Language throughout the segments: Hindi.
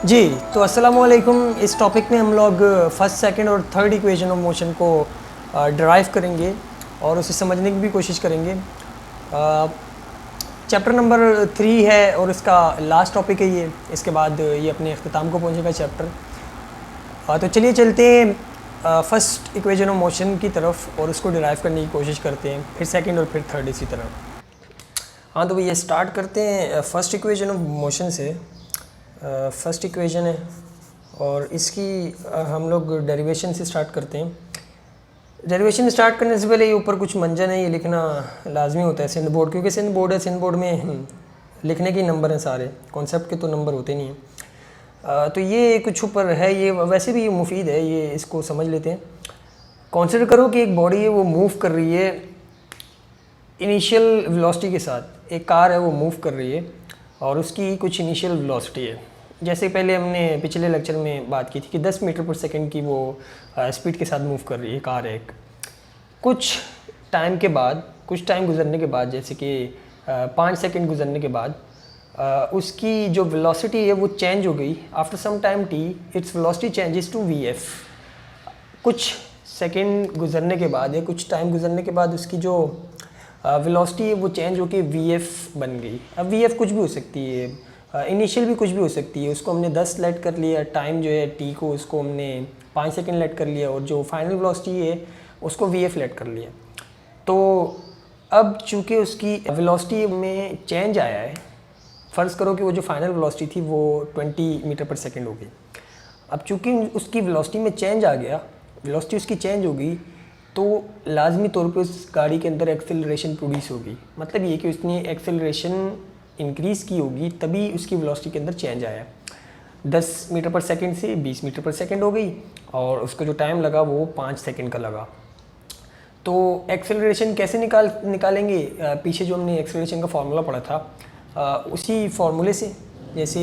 जी तो अस्सलामुअलैकुम। इस टॉपिक में हम लोग फर्स्ट सेकंड और थर्ड इक्वेशन ऑफ मोशन को ड्राइव करेंगे और उसे समझने की भी कोशिश करेंगे। चैप्टर नंबर 3 है और इसका लास्ट टॉपिक है ये। इसके बाद ये अपने अख्ताम को पहुंचेगा चैप्टर। तो चलिए चलते हैं फर्स्ट इक्वेशन ऑफ मोशन की तरफ और उसको डिराइव करने की कोशिश करते हैं, फिर सेकंड और फिर थर्ड इसी तरह। हाँ तो ये स्टार्ट करते हैं फर्स्ट इक्वेशन ऑफ मोशन से। फर्स्ट इक्वेशन है और इसकी हम लोग डेरिवेशन से स्टार्ट करते हैं। डेरिवेशन स्टार्ट करने से पहले ये ऊपर कुछ मंजन है, ये लिखना लाजमी होता है सिंध बोर्ड, क्योंकि सिंध बोर्ड है, सिंध बोर्ड में लिखने के नंबर हैं सारे, कॉन्सेप्ट के तो नंबर होते नहीं हैं। तो ये कुछ ऊपर है, ये वैसे भी ये मुफीद है, ये इसको समझ लेते हैं। कंसिडर करो कि एक बॉडी है वो मूव कर रही है इनिशियल वेलोसिटी के साथ। एक कार है वो मूव कर रही है और उसकी कुछ इनिशियल वेलोसिटी है। जैसे पहले हमने पिछले लेक्चर में बात की थी कि 10 मीटर पर सेकंड की वो स्पीड के साथ मूव कर रही है कार एक। कुछ टाइम के बाद, कुछ टाइम गुजरने के बाद, जैसे कि 5 सेकंड गुजरने के बाद उसकी जो वेलोसिटी है वो चेंज हो गई। After some time T its velocity changes to we F. कुछ सेकंड गुजरने के बाद या कुछ टाइम गुजरने के बाद उसकी जो वेलोसिटी है वो चेंज होकर वी एफ बन गई। अब वी एफ कुछ भी हो सकती है, इनिशियल भी कुछ भी हो सकती है। उसको हमने 10 लेट कर लिया, टाइम जो है टी को उसको हमने 5 सेकंड लेट कर लिया और जो फाइनल वेलोसिटी है उसको वी एफ लेट कर लिया। तो अब चूँकि उसकी वेलोसिटी में चेंज आया है, फ़र्ज़ करो कि वो जो फाइनल वेलोसिटी थी वो 20 मीटर पर सेकंड हो गई। अब चूँकि उसकी वेलोसिटी में चेंज आ गया, वेलोसिटी उसकी चेंज हो गई, तो लाजमी तौर पे उस गाड़ी के अंदर एक्सेलरेशन प्रोड्यूस होगी। मतलब ये कि उसने एक्सेलरेशन इंक्रीज़ की होगी, तभी उसकी वेलोसिटी के अंदर चेंज आया। 10 मीटर पर सेकंड से 20 मीटर पर सेकंड हो गई और उसका जो टाइम लगा वो 5 सेकंड का लगा। तो एक्सेलरेशन कैसे निकालेंगे? पीछे जो हमने एक्सेलरेशन का फार्मूला पढ़ा था उसी फार्मूले से। जैसे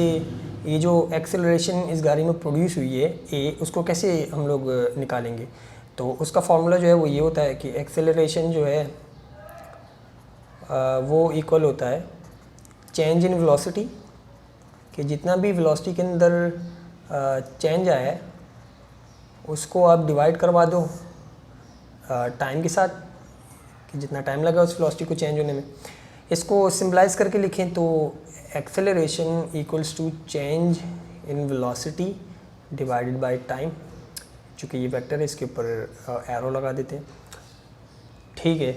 ये जो एक्सेलरेशन इस गाड़ी में प्रोड्यूस हुई है ए, उसको कैसे हम लोग निकालेंगे? तो उसका फार्मूला जो है वो ये होता है कि एक्सेलरेशन जो है वो इक्वल होता है चेंज इन वेलोसिटी, कि जितना भी वेलोसिटी के अंदर चेंज आया है उसको आप डिवाइड करवा दो टाइम के साथ, कि जितना टाइम लगा उस वेलोसिटी को चेंज होने में। इसको सिंपलाइज करके लिखें तो acceleration equals to change in velocity divided by time. चूँकि ये वेक्टर है इसके ऊपर एरो लगा देते हैं। ठीक है,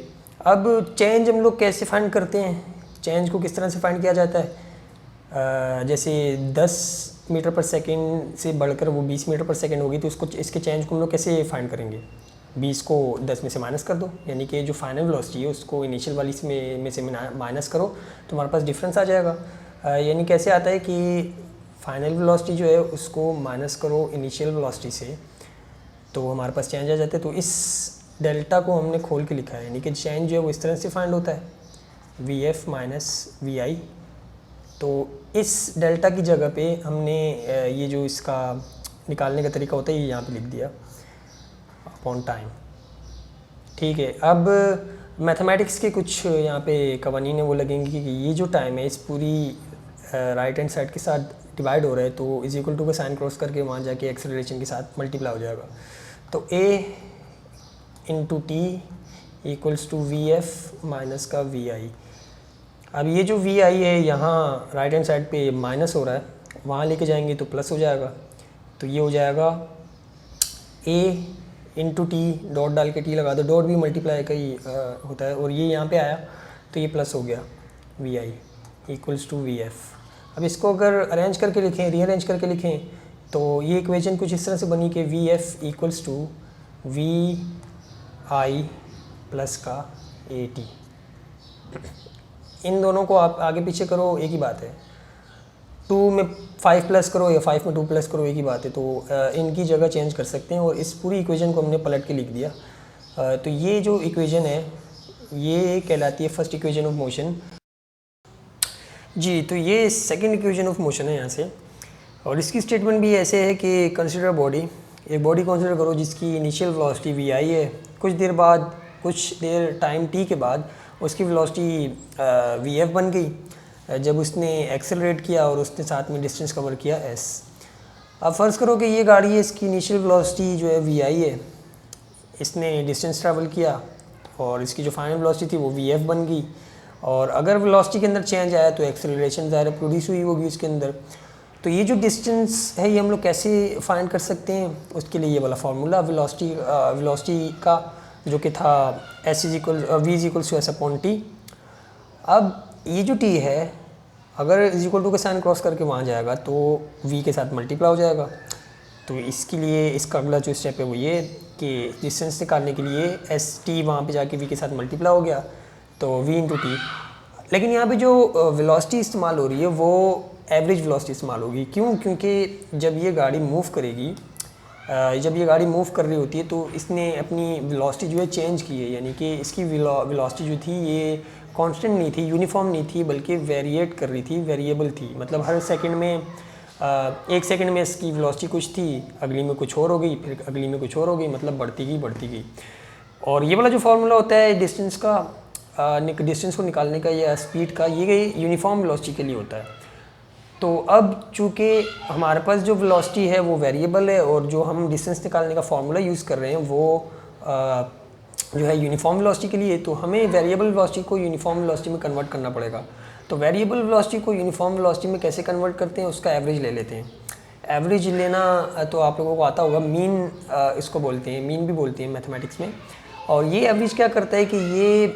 अब चेंज हम लोग कैसे फाइंड करते हैं? चेंज को किस तरह से फाइंड किया जाता है? जैसे 10 मीटर पर सेकंड से बढ़कर वो 20 मीटर पर सेकंड होगी, तो उसको, इसके चेंज को हम लोग कैसे फाइंड करेंगे? 20 को 10 में से माइनस कर दो, यानी कि जो फाइनल वेलोसिटी है उसको इनिशियल वाली में से माइनस करो तो हमारे पास डिफरेंस आ जाएगा। यानी कैसे आता है कि फाइनल वेलोसिटी जो है उसको माइनस करो इनिशियल वेलोसिटी से, तो हमारे पास चेंज आ जाता है। तो इस डेल्टा को हमने खोल के लिखा है, यानी कि चेंज जो है वो इस तरह से फाइंड होता है वी एफ माइनस वी आई। तो इस डेल्टा की जगह पे हमने ये जो इसका निकालने का तरीका होता है ये यहाँ पे लिख दिया अपॉन टाइम। ठीक है, अब मैथमेटिक्स के कुछ यहाँ पे कवानीन है वो लगेंगे कि ये जो टाइम है इस पूरी राइट हैंड साइड के साथ डिवाइड हो रहा है, तो इज इक्वल टू का साइन क्रॉस करके वहाँ जाके एक्सेलरेशन के साथ मल्टीप्लाई हो जाएगा। तो a into t equals to V F minus का वी आई। अब ये जो वी आई है यहाँ राइट हैंड साइड पे माइनस हो रहा है, वहाँ लेके जाएंगे तो प्लस हो जाएगा। तो ये हो जाएगा ए इंटू टी, डॉट डाल के टी लगा दो, डॉट भी मल्टीप्लाई का ही होता है, और ये यहाँ पे आया तो ये प्लस हो गया V I equals to we F. अब इसको अगर अरेंज करके लिखें, रीअरेंज करके लिखें, तो ये इक्वेशन कुछ इस तरह से बनी कि V F equals to V I plus का ए टी। इन दोनों को आप आगे पीछे करो एक ही बात है, 2 में 5 प्लस करो या 5 में 2 प्लस करो एक ही बात है। तो इनकी जगह चेंज कर सकते हैं और इस पूरी इक्वेशन को हमने पलट के लिख दिया। तो ये जो इक्वेशन है ये कहलाती है फर्स्ट इक्वेशन ऑफ मोशन। जी, तो ये सेकंड इक्वेशन ऑफ मोशन है यहाँ से, और इसकी स्टेटमेंट भी ऐसे है कि कंसिडर बॉडी, एक बॉडी कंसिडर करो जिसकी इनिशियल वेलोसिटी वी आई है। कुछ देर टाइम टी के बाद उसकी वेलोसिटी वी एफ बन गई जब उसने एक्सेलरेट किया और उसने साथ में डिस्टेंस कवर किया एस। अब फ़र्ज़ करो कि ये गाड़ी है, इसकी इनिशियल वेलोसिटी जो है वी आई है, इसने डिस्टेंस ट्रैवल किया और इसकी जो फाइनल वेलोसिटी थी वो वी एफ बन गई। और अगर वेलोसिटी के अंदर चेंज आया तो एक्सेलरेशन ज़ाहिर प्रोड्यूस हुई होगी इसके अंदर। तो ये जो डिस्टेंस है ये हम लोग कैसे फाइंड कर सकते हैं, उसके लिए ये वाला फार्मूला वेलोसिटी का जो कि था S is equal V is equals to S upon T. अब ये जो टी है अगर इज इक्वल टू का साइन क्रॉस करके वहाँ जाएगा तो वी के साथ मल्टीप्लाई हो जाएगा। तो इसके लिए इसका अगला जो स्टेप है वो ये कि डिस्टेंस निकालने के लिए एस टी वहाँ पे जाके वी के साथ मल्टीप्लाई हो गया तो वी इंटू टी। लेकिन यहाँ पे जो वेलोसिटी इस्तेमाल हो रही है वो एवरेज वेलोसिटी इस्तेमाल होगी। क्यों? क्योंकि जब ये गाड़ी मूव करेगी, जब ये गाड़ी मूव कर रही होती है तो इसने अपनी वेलोसिटी जो है चेंज की है, यानी कि इसकी वेलोसिटी जो थी ये कांस्टेंट नहीं थी, यूनिफॉर्म नहीं थी, बल्कि वेरिएट कर रही थी, वेरिएबल थी। मतलब हर सेकंड में एक सेकंड में इसकी वेलोसिटी कुछ थी, अगली में कुछ और हो गई, फिर अगली में कुछ और हो गई, मतलब बढ़ती गई। और ये वाला जो फार्मूला होता है डिस्टेंस का, डिस्टेंस को निकालने का या स्पीड का, ये यूनिफॉर्म वेलोसिटी के लिए होता है। तो अब चूँकि हमारे पास जो वेलोसिटी है वो वेरिएबल है और जो हम डिस्टेंस निकालने का फार्मूला यूज़ कर रहे हैं वो जो है यूनिफॉर्म वेलोसिटी के लिए, तो हमें वेरिएबल वेलोसिटी को यूनिफॉर्म वेलोसिटी में कन्वर्ट करना पड़ेगा। तो वेरिएबल वेलोसिटी को यूनिफॉर्म वेलोसिटी में कैसे कन्वर्ट करते हैं, उसका एवरेज ले लेते हैं। एवरेज लेना तो आप लोगों को आता होगा, मीन इसको बोलते हैं, मीन भी बोलते हैं मैथमेटिक्स में। और ये एवरेज क्या करता है कि ये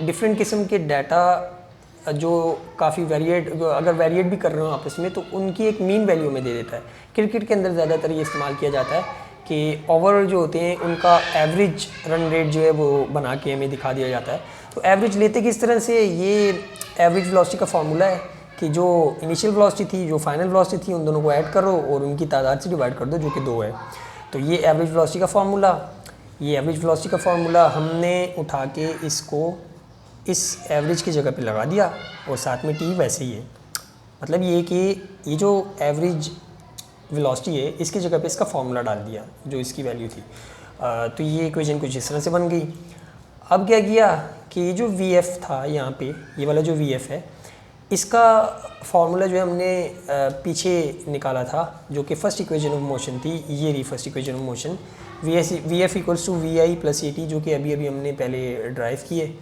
डिफरेंट किस्म के डाटा जो काफ़ी अगर वेरिएट भी कर रहे हो आपस में तो उनकी एक मीन वैल्यू में दे देता है। क्रिकेट के अंदर ज़्यादातर ये इस्तेमाल किया जाता है कि ओवर जो होते हैं उनका एवरेज रन रेट जो है वो बना के हमें दिखा दिया जाता है। तो एवरेज लेते किस तरह से, ये एवरेज वेलोसिटी का फार्मूला है कि जो इनिशियल वेलोसिटी थी, जो फाइनल वेलोसिटी थी, उन दोनों को ऐड करो और उनकी तादाद से डिवाइड कर दो जो कि 2 है। तो ये एवरेज वेलोसिटी का फार्मूला हमने उठा के इसको इस एवरेज की जगह पे लगा दिया और साथ में टी वैसे ही है। मतलब ये कि ये जो एवरेज वेलोसिटी है इसकी जगह पे इसका फार्मूला डाल दिया जो इसकी वैल्यू थी। तो ये इक्वेशन कुछ इस तरह से बन गई। अब क्या किया कि ये जो वी एफ था यहाँ पे, ये वाला जो वी एफ है, इसका फार्मूला जो है हमने पीछे निकाला था जो कि फर्स्ट इक्वेशन ऑफ मोशन थी। ये रही first equation of motion, V F equals to V I plus A T, जो कि अभी हमने पहले ड्राइव किए।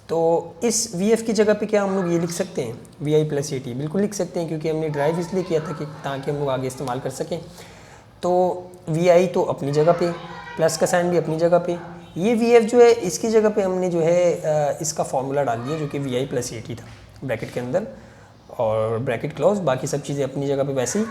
तो इस वी एफ की जगह पे क्या हम लोग ये लिख सकते हैं, V I plus A T, बिल्कुल लिख सकते हैं क्योंकि हमने ड्राइव इसलिए किया था कि ताकि हम लोग आगे इस्तेमाल कर सकें। तो वी आई तो अपनी जगह पे, प्लस का साइन भी अपनी जगह पे, ये वी एफ जो है इसकी जगह पे हमने जो है इसका फार्मूला डाल दिया जो कि V I plus A T था ब्रैकेट के अंदर, और ब्रैकेट क्लोज, बाकी सब चीज़ें अपनी जगह पे वैसे ही।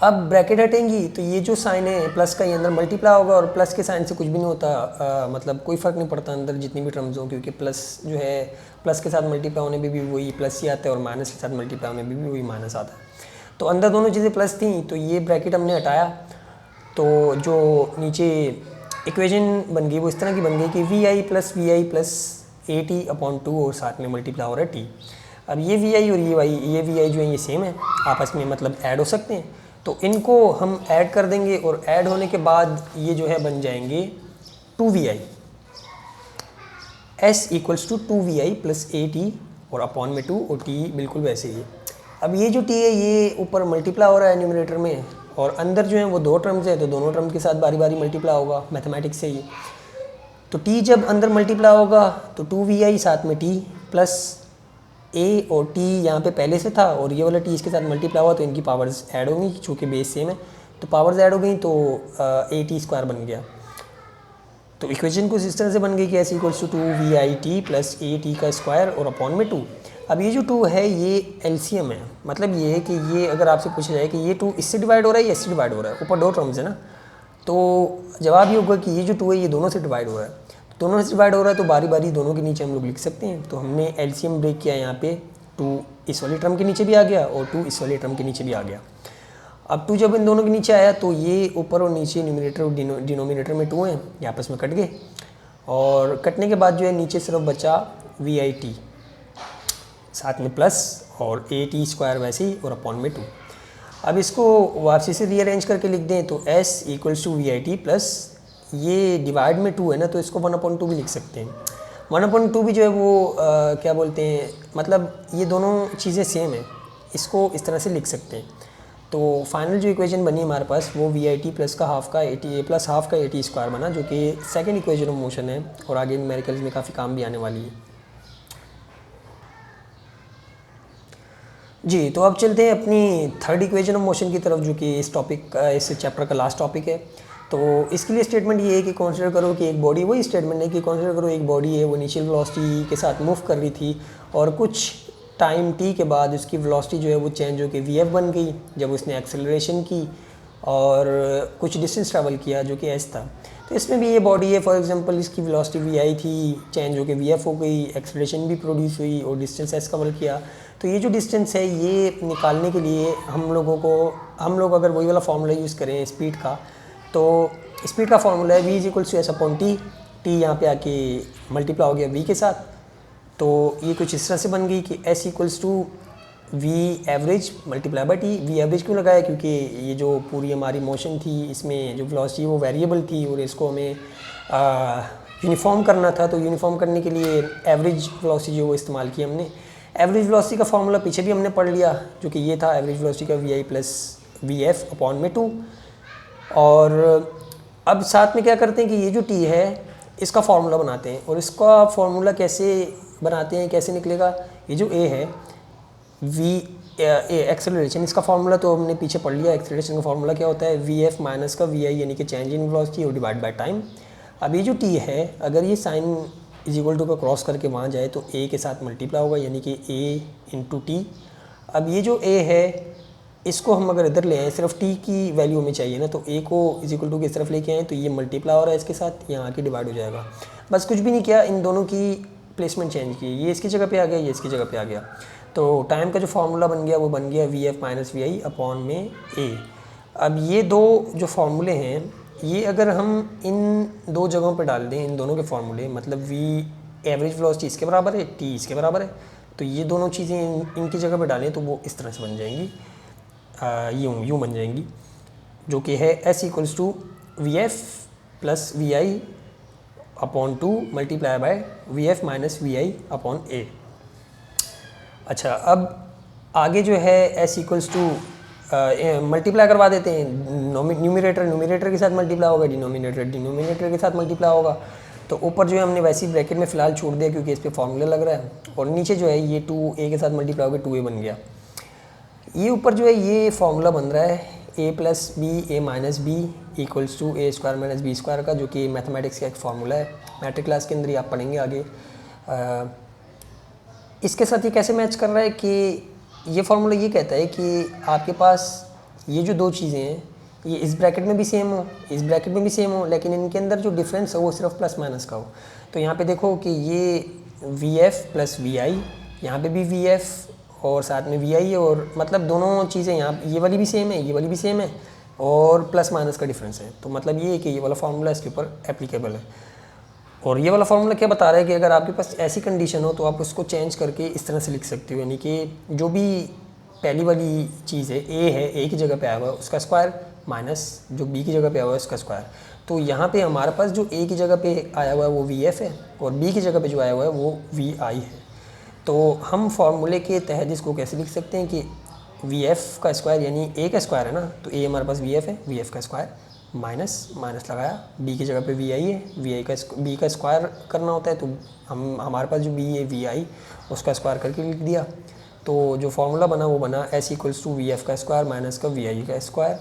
अब ब्रैकेट हटेंगी तो ये जो साइन है प्लस का ये अंदर मल्टीप्लाई होगा और प्लस के साइन से कुछ भी नहीं होता, मतलब कोई फ़र्क नहीं पड़ता अंदर जितनी भी टर्म्स हो, क्योंकि प्लस जो है प्लस के साथ मल्टीप्लाई होने में भी वही प्लस ही आता है और माइनस के साथ मल्टीप्लाई होने में भी वही माइनस आता है। तो अंदर दोनों चीज़ें प्लस थी तो ये ब्रैकेट हमने हटाया तो जो नीचे इक्वेशन बन गई वो इस तरह की बन गई कि V I plus A T upon 2 और साथ में मल्टीप्लाई हो रहा है टी। अब ये वी आई और ये वी आई जो है ये सेम है आपस में, मतलब ऐड हो सकते हैं, तो इनको हम ऐड कर देंगे और ऐड होने के बाद ये जो है बन जाएंगे 2vi, s equals to 2vi plus A T और अपॉन में 2 और t बिल्कुल वैसे ही। अब ये जो t है ये ऊपर मल्टीप्लाई हो रहा है न्यूमरेटर में और अंदर जो है वो 2 टर्म्स है तो दोनों टर्म के साथ बारी बारी मल्टीप्लाई होगा मैथमेटिक्स से ही। तो t जब अंदर मल्टीप्लाई होगा तो 2vi साथ में t प्लस a और t यहाँ पे पहले से था और ये वाला t इसके साथ मल्टीप्लाई हुआ तो इनकी पावर्स ऐड होंगी, चूँकि बेस सेम है तो पावर्स ऐड हो गई तो ए टी स्क्वायर बन गया। तो इक्वेशन कुछ इस तरह से बन गई कि S equals to 2vi plus A T का स्क्वायर और अपॉन में 2। अब ये जो 2 है ये एलसीएम है, मतलब ये है कि ये अगर आपसे पूछा जाए कि ये 2 इससे डिवाइड हो रहा है या इससे डिवाइड हो रहा है, ऊपर 2 टर्म्स है ना, तो जवाब ये होगा कि ये जो 2 है ये दोनों से डिवाइड हो रहा है। दोनों से डिवाइड हो रहा है तो बारी बारी दोनों के नीचे हम लोग लिख सकते हैं। तो हमने एलसीएम ब्रेक किया यहाँ पे, 2 इस वाली टर्म के नीचे भी आ गया और 2 इस वाली टर्म के नीचे भी आ गया। अब 2 जब इन दोनों के नीचे आया तो ये ऊपर और नीचे न्यूमरेटर और डिनोमिनेटर में 2 हैं, ये आपस में कट गए और कटने के बाद जो है नीचे सिर्फ बचा वी आई टी साथ में प्लस और ए टी स्क्वायर वैसे ही और अपॉन में 2। अब इसको वापसी से रीअरेंज करके लिख दें तो s equals to V I T plus ये डिवाइड में 2 है ना तो इसको 1/2 भी लिख सकते हैं। 1/2 भी जो है वो क्या बोलते हैं, मतलब ये दोनों चीज़ें सेम है, इसको इस तरह से लिख सकते हैं। तो फाइनल जो इक्वेशन बनी हमारे पास वो वी आई टी प्लस का हाफ का A T A plus half का ए टी स्क्वायर बना, जो कि सेकेंड इक्वेशन ऑफ मोशन है और आगे न्यूमेरिकल्स में काफ़ी काम भी आने वाली है। जी, तो अब चलते हैं अपनी थर्ड इक्वेशन ऑफ मोशन की तरफ, जो कि इस टॉपिक का, इस चैप्टर का लास्ट टॉपिक है। तो इसके लिए स्टेटमेंट ये है कि कंसीडर करो कि एक बॉडी, वही स्टेटमेंट है कि कंसीडर करो एक बॉडी है, वो इनिशियल वेलोसिटी के साथ मूव कर रही थी और कुछ टाइम टी के बाद उसकी वेलोसिटी जो है वो चेंज होकर वी एफ बन गई जब उसने एक्सेलरेशन की और कुछ डिस्टेंस ट्रैवल किया जो कि एस था। तो इसमें भी ये बॉडी है, फॉर एग्जांपल इसकी वेलोसिटी वी आई थी, चेंज होकर वी एफ हो गई, एक्सेलरेशन भी प्रोड्यूस हुई और डिस्टेंस एस कवर किया। तो ये जो डिस्टेंस है ये निकालने के लिए हम लोग अगर वही वाला फार्मूला यूज़ करें स्पीड का, तो स्पीड का फार्मूला है v is equals to S upon T. T यहाँ पे आके मल्टीप्लाई हो गया v के साथ, तो ये कुछ इस तरह से बन गई कि s equals to V average multiply by T. V average क्यों लगाया, क्योंकि ये जो पूरी हमारी मोशन थी इसमें जो वेलोसिटी वो वेरिएबल थी और इसको हमें यूनिफॉर्म करना था। तो यूनिफॉर्म करने के लिए एवरेज वेलोसिटी जो वो इस्तेमाल की हमने। एवरेज वेलोसिटी का फार्मूला पीछे भी हमने पढ़ लिया, जो कि ये था एवरेज वेलोसिटी का we I plus V F upon में 2। और अब साथ में क्या करते हैं कि ये जो टी है इसका फार्मूला बनाते हैं, और इसका फार्मूला कैसे बनाते हैं, कैसे निकलेगा। ये जो ए है वी ए एक्सेलरेशन, इसका फार्मूला तो हमने पीछे पढ़ लिया। एक्सेलरेशन का फार्मूला क्या होता है, वी एफ माइनस का वी आई यानी कि चेंज इन वेलोसिटी और डिवाइड बाय टाइम। अब ये जो टी है अगर ये साइन इज इक्वल टू का क्रॉस करके वहाँ जाए तो ए के साथ मल्टीप्लाई होगा यानी कि ए इंटू टी। अब ये जो ए है इसको हम अगर इधर ले आए, सिर्फ टी की वैल्यू हमें चाहिए ना, तो ए को इज इक्वल टू की तरफ लेके आए तो ये मल्टीप्लाई हो रहा है इसके साथ, यहाँ आके डिवाइड हो जाएगा। बस कुछ भी नहीं किया, इन दोनों की प्लेसमेंट चेंज की, ये इसकी जगह पे आ गया, ये इसकी जगह पे आ गया। तो टाइम का जो फार्मूला बन गया वो बन गया V F minus we I upon में ए। अब ये दो जो फार्मूले हैं ये अगर हम इन दो जगहों पे डाल दें, इन दोनों के फार्मूले, मतलब वी एवरेज वेलोसिटी इसके बराबर है, टी इसके बराबर है, तो ये दोनों चीज़ें इनकी जगह पे डालें तो वो इस तरह से बन जाएंगी, यूँ बन जाएंगी, जो कि है s equals to we f plus v I upon 2 multiply by v F minus we I upon a. अच्छा, अब आगे जो है एस इक्वल्स टू मल्टीप्लाई करवा देते हैं, न्यूमिनेटर के साथ मल्टीप्लाई होगा, डिनोमिनेटर के साथ मल्टीप्लाई होगा। तो ऊपर जो है हमने वैसी ब्रैकेट में फ़िलहाल छोड़ दिया क्योंकि इस पर फार्मूला लग रहा है, और नीचे जो है ये 2a के साथ मल्टीप्लाई होकर 2a बन गया। ये ऊपर जो है ये फार्मूला बन रहा है a plus B A minus B equals to A square minus B square का, जो कि मैथमेटिक्स का एक फार्मूला है। मैट्रिक क्लास के अंदर ही आप पढ़ेंगे आगे। इसके साथ ये कैसे मैच कर रहा है कि ये फार्मूला ये कहता है कि आपके पास ये जो दो चीज़ें हैं ये इस ब्रैकेट में भी सेम हो, इस ब्रैकेट में भी सेम हो, लेकिन इनके अंदर जो डिफरेंस है वो सिर्फ प्लस माइनस का हो। तो यहाँ पे देखो कि ये वी एफ प्लस वी आई, यहाँ पर भी वी एफ और साथ में वी आई है, और मतलब दोनों चीज़ें यहाँ ये वाली भी सेम है, ये वाली भी सेम है, और प्लस माइनस का डिफरेंस है। तो मतलब ये है कि ये वाला फार्मूला इसके ऊपर एप्लीकेबल है। और ये वाला फार्मूला क्या बता रहा है कि अगर आपके पास ऐसी कंडीशन हो तो आप उसको चेंज करके इस तरह से लिख सकते हो, यानी कि जो भी पहली वाली चीज़ है ए की जगह पे आया हुआ है उसका स्क्वायर माइनस जो बी की जगह पे आया हुआ है उसका स्क्वायर। तो यहाँ पे हमारे पास जो ए की जगह पे आया हुआ है वो वी एफ है और बी की जगह पे जो आया हुआ है वो वी आई है। तो हम फार्मूले के तहत इसको कैसे लिख सकते हैं कि वी एफ का स्क्वायर यानी ए का स्क्वायर है ना, तो ए हमारे पास वी एफ है, वी एफ का स्क्वायर माइनस माइनस लगाया, बी की जगह पे वी आई है, वी आई का बी का स्क्वायर करना होता है, तो हमारे पास जो बी है वी आई उसका स्क्वायर करके लिख दिया। तो जो फार्मूला बना वो बना S equals to we F का स्क्वायर माइनस का वी आई का स्क्वायर,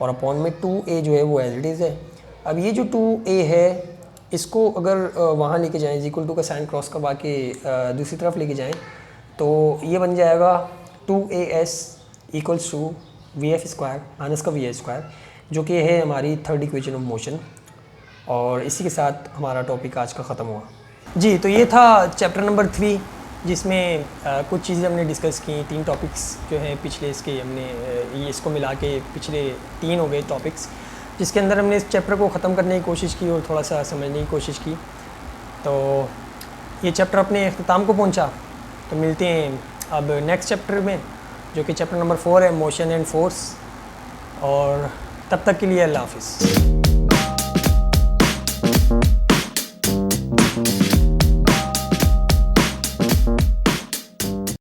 और अपॉन में 2a जो है वो एज इट इज़ है। अब ये जो 2a है इसको अगर वहाँ लेके जाएँ, इक्वल टू का साइन क्रॉस करवा के दूसरी तरफ लेके जाएँ तो ये बन जाएगा 2as equals to we F square minus का वी आई स्क्वायर, जो कि है हमारी थर्ड इक्वेशन ऑफ मोशन। और इसी के साथ हमारा टॉपिक आज का ख़त्म हुआ। जी, तो ये था चैप्टर नंबर 3 जिसमें कुछ चीज़ें हमने डिस्कस की। 3 टॉपिक्स जो हैं पिछले इसके हमने ये इसको मिला के पिछले 3 हो गए टॉपिक्स, जिसके अंदर हमने इस चैप्टर को ख़त्म करने की कोशिश की और थोड़ा सा समझने की कोशिश की। तो ये चैप्टर अपने अख्ताम को पहुंचा। तो मिलते हैं अब नेक्स्ट चैप्टर में जो कि चैप्टर नंबर 4 है, मोशन एंड फोर्स। और तब तक के लिए अल्लाह हाफ़िज़।